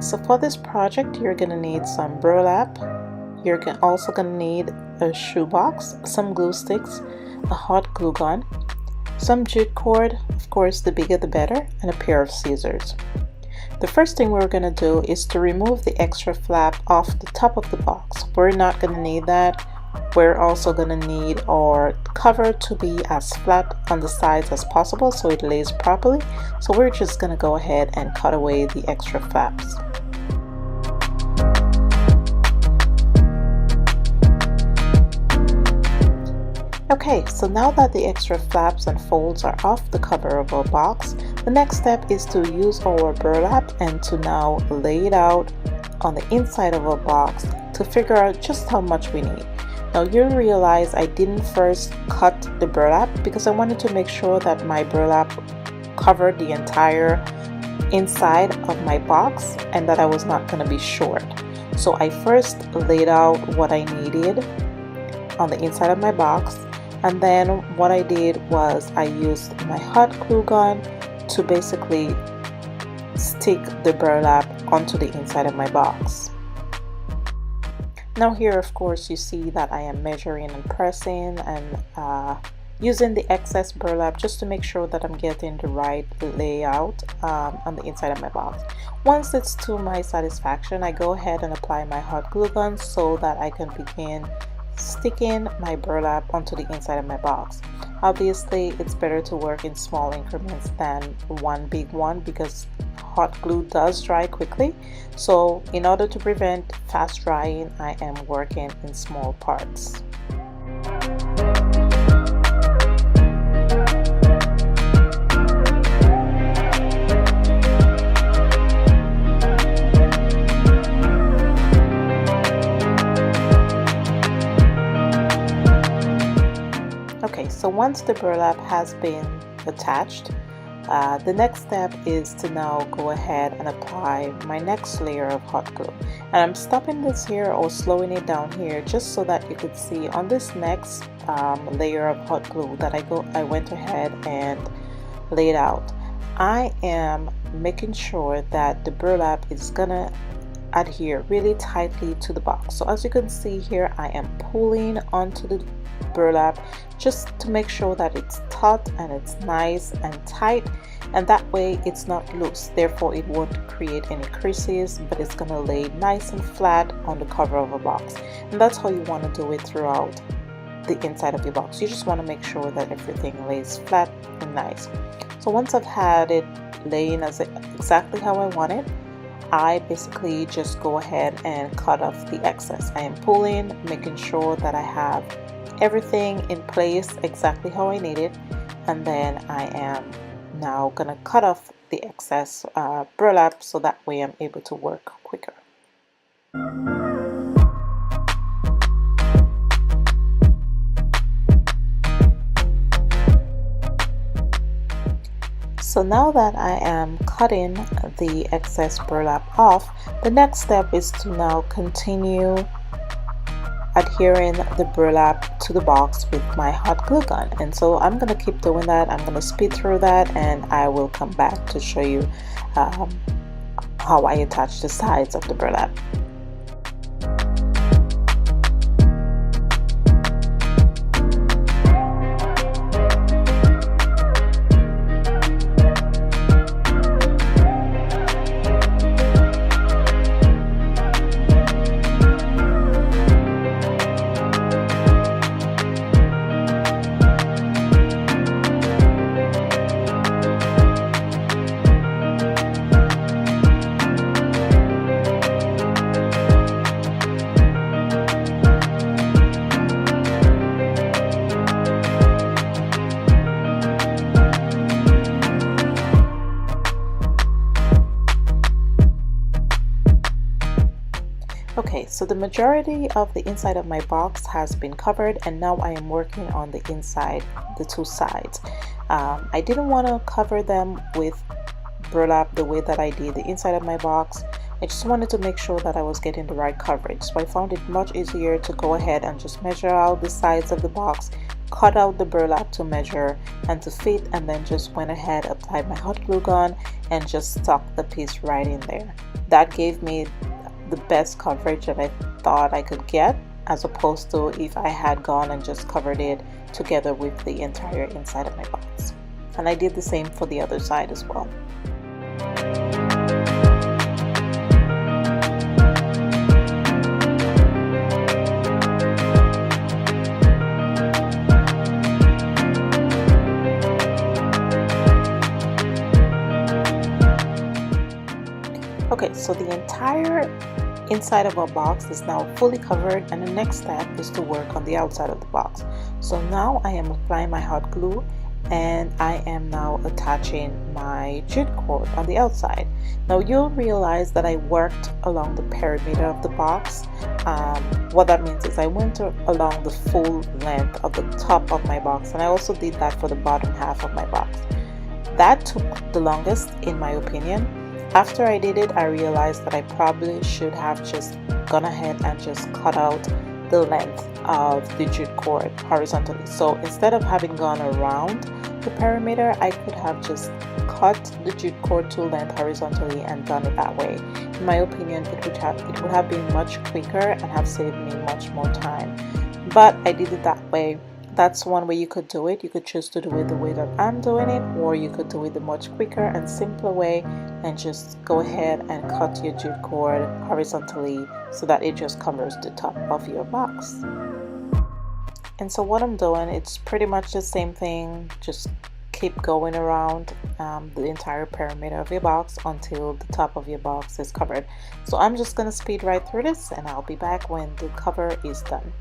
So for this project, you're gonna need some burlap. You're also gonna need a shoebox, some glue sticks, a hot glue gun, some jute cord, of course the bigger the better, and a pair of scissors. The first thing we're gonna do is to remove the extra flap off the top of the box. We're not gonna need that. We're also gonna need our cover to be as flat on the sides as possible so it lays properly. So we're just gonna go ahead and cut away the extra flaps. Okay, so now that the extra flaps and folds are off the cover of our box, the next step is to use our burlap and to now lay it out on the inside of our box to figure out just how much we need. Now you'll realize I didn't first cut the burlap because I wanted to make sure that my burlap covered the entire inside of my box and that I was not going to be short. So I first laid out what I needed on the inside of my box, and then what I did was I used my hot glue gun to basically stick the burlap onto the inside of my box. Now here, of course, you see that I am measuring and pressing and using the excess burlap just to make sure that I'm getting the right layout on the inside of my box. Once it's to my satisfaction, I go ahead and apply my hot glue gun so that I can begin sticking my burlap onto the inside of my box. Obviously, it's better to work in small increments than one big one because hot glue does dry quickly. So in order to prevent fast drying, I am working in small parts. Okay, so once the burlap has been attached, the next step is to now go ahead and apply my next layer of hot glue. And I'm stopping this here or slowing it down here just so that you could see on this next layer of hot glue that I went ahead and laid out. I am making sure that the burlap is gonna adhere really tightly to the box. So as you can see here, I am pulling onto the burlap just to make sure that it's taut and it's nice and tight, and that way it's not loose, therefore it won't create any creases, but it's gonna lay nice and flat on the cover of a box. And that's how you want to do it throughout the inside of your box. You just want to make sure that everything lays flat and nice. So once I've had it laying exactly how I want it, I basically just go ahead and cut off the excess. I am pulling, making sure that I have everything in place exactly how I need it, and then I am now gonna cut off the excess burlap so that way I'm able to work quicker. So now that I am cutting the excess burlap off, the next step is to now continue adhering the burlap to the box with my hot glue gun. And so I'm going to keep doing that. I'm going to speed through that, and I will come back to show you how I attach the sides of the burlap. Okay, so the majority of the inside of my box has been covered, and now I am working on the inside, the two sides. I didn't want to cover them with burlap the way that I did the inside of my box. I just wanted to make sure that I was getting the right coverage, so I found it much easier to go ahead and just measure out the sides of the box cut out the burlap to measure and to fit, and then just went ahead, applied my hot glue gun, and just stuck the piece right in there. That gave me the best coverage that I thought I could get, as opposed to if I had gone and just covered it together with the entire inside of my box. And I did the same for the other side as well. Okay, so the entire inside of our box is now fully covered, and the next step is to work on the outside of the box. So now I am applying my hot glue, and I am now attaching my jute cord on the outside. Now you'll realize that I worked along the perimeter of the box. What that means is I went along the full length of the top of my box, and I also did that for the bottom half of my box. That took the longest, in my opinion. After I did it, I realized that I probably should have just gone ahead and just cut out the length of the jute cord horizontally. So instead of having gone around the perimeter, I could have just cut the jute cord to length horizontally and done it that way. In my opinion, it would have been much quicker and have saved me much more time. But I did it that way. That's one way you could do it. You could choose to do it the way that I'm doing it, or you could do it the much quicker and simpler way and just go ahead and cut your jute cord horizontally so that it just covers the top of your box. And so what I'm doing, it's pretty much the same thing. Just keep going around the entire perimeter of your box until the top of your box is covered. So I'm just going to speed right through this, and I'll be back when the cover is done.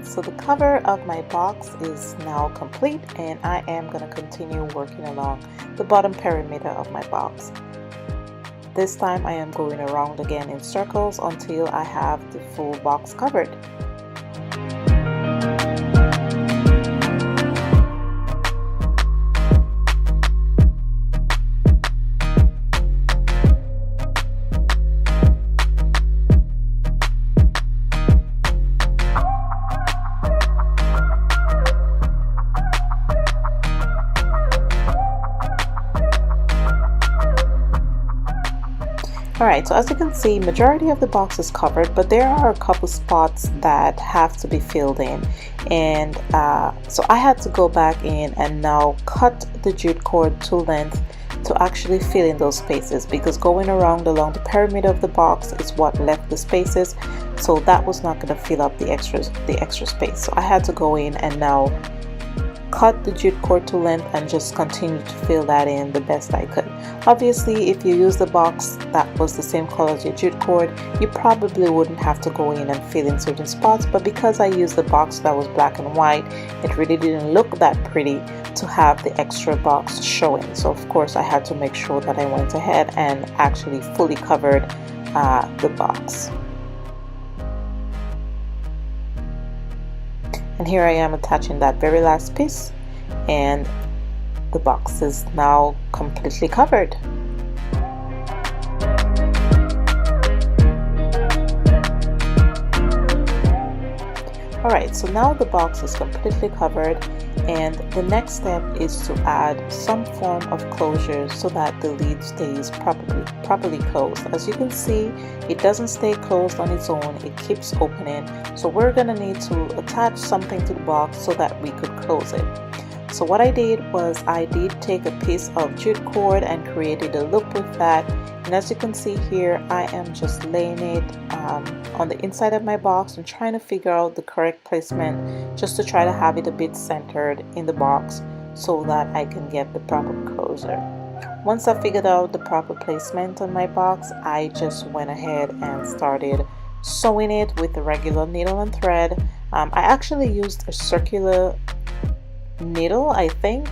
So the cover of my box is now complete, and I am going to continue working along the bottom perimeter of my box. This time I am going around again in circles until I have the full box covered. Alright, so as you can see, majority of the box is covered, but there are a couple spots that have to be filled in, and so I had to go back in and now cut the jute cord to length to actually fill in those spaces, because going around along the perimeter of the box is what left the spaces, so that was not going to fill up the extra space. So I had to go in and now cut the jute cord to length and just continue to fill that in the best I could. Obviously, if you use the box that was the same color as your jute cord, you probably wouldn't have to go in and fill in certain spots, but because I used the box that was black and white, it really didn't look that pretty to have the extra box showing. So of course I had to make sure that I went ahead and actually fully covered the box. And here I am attaching that very last piece, and the box is now completely covered. Alright, so now the box is completely covered, and the next step is to add some form of closure so that the lid stays properly closed. As you can see, it doesn't stay closed on its own, it keeps opening. So we're gonna need to attach something to the box so that we could close it. So what I did was I did take a piece of jute cord and created a loop with that, and as you can see here, I am just laying it on the inside of my box and trying to figure out the correct placement just to try to have it a bit centered in the box so that I can get the proper closure. Once I figured out the proper placement on my box, I just went ahead and started sewing it with a regular needle and thread. I actually used a circular needle, I think.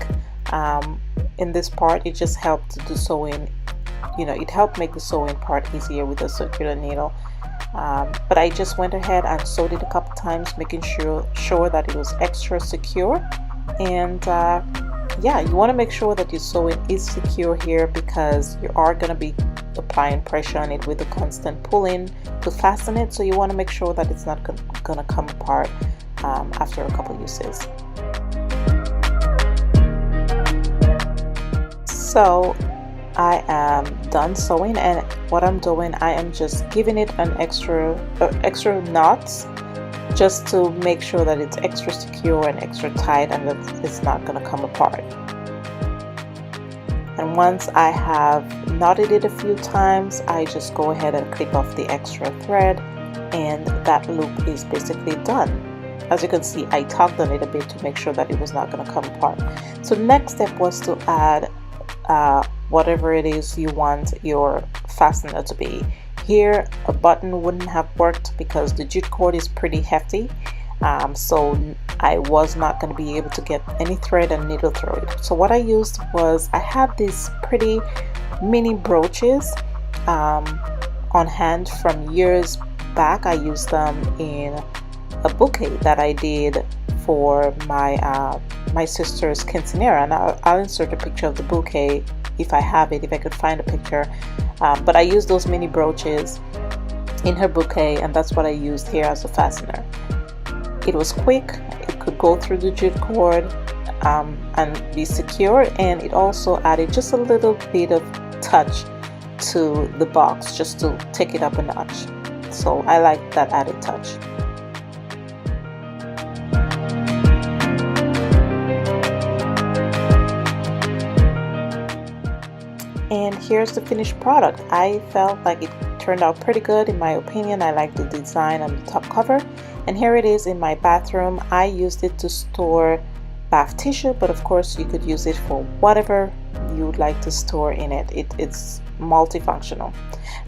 In this part, it just helped the sewing, it helped make the sewing part easier with a circular needle. But I just went ahead and sewed it a couple times, making sure that it was extra secure. And yeah, you want to make sure that your sewing is secure here, because you are going to be applying pressure on it with a constant pulling to fasten it. So you want to make sure that it's not going to come apart after a couple uses. So I am done sewing, and what I'm doing, I am just giving it an extra knots, just to make sure that it's extra secure and extra tight and that it's not going to come apart. And once I have knotted it a few times, I just go ahead and clip off the extra thread, and that loop is basically done. As you can see, I tugged on it a bit to make sure that it was not going to come apart. So the next step was to add whatever it is you want your fastener to be. Here, a button wouldn't have worked because the jute cord is pretty hefty, so I was not going to be able to get any thread and needle through it. So what I used was, I had these pretty mini brooches on hand from years back. I used them in a bouquet that I did for my sister's quinceanera, and I'll insert a picture of the bouquet if I have it, if I could find a picture. But I used those mini brooches in her bouquet, and that's what I used here as a fastener. It was quick, it could go through the jute cord and be secure, and it also added just a little bit of touch to the box, just to take it up a notch. So I like that added touch. And here's the finished product. I felt like it turned out pretty good in my opinion. I like the design on the top cover, and here it is in my bathroom. I used it to store bath tissue, but of course you could use it for whatever you would like to store in it. It's multifunctional.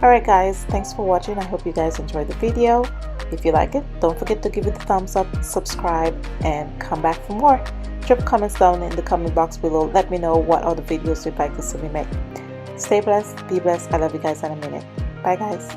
Alright guys, thanks for watching. I hope you guys enjoyed the video. If you like it, don't forget to give it a thumbs up, subscribe, and come back for more. Drop comments down in the comment box below. Let me know what other videos you'd like to see me make. Stay blessed, be blessed. I love you guys in a minute. Bye guys.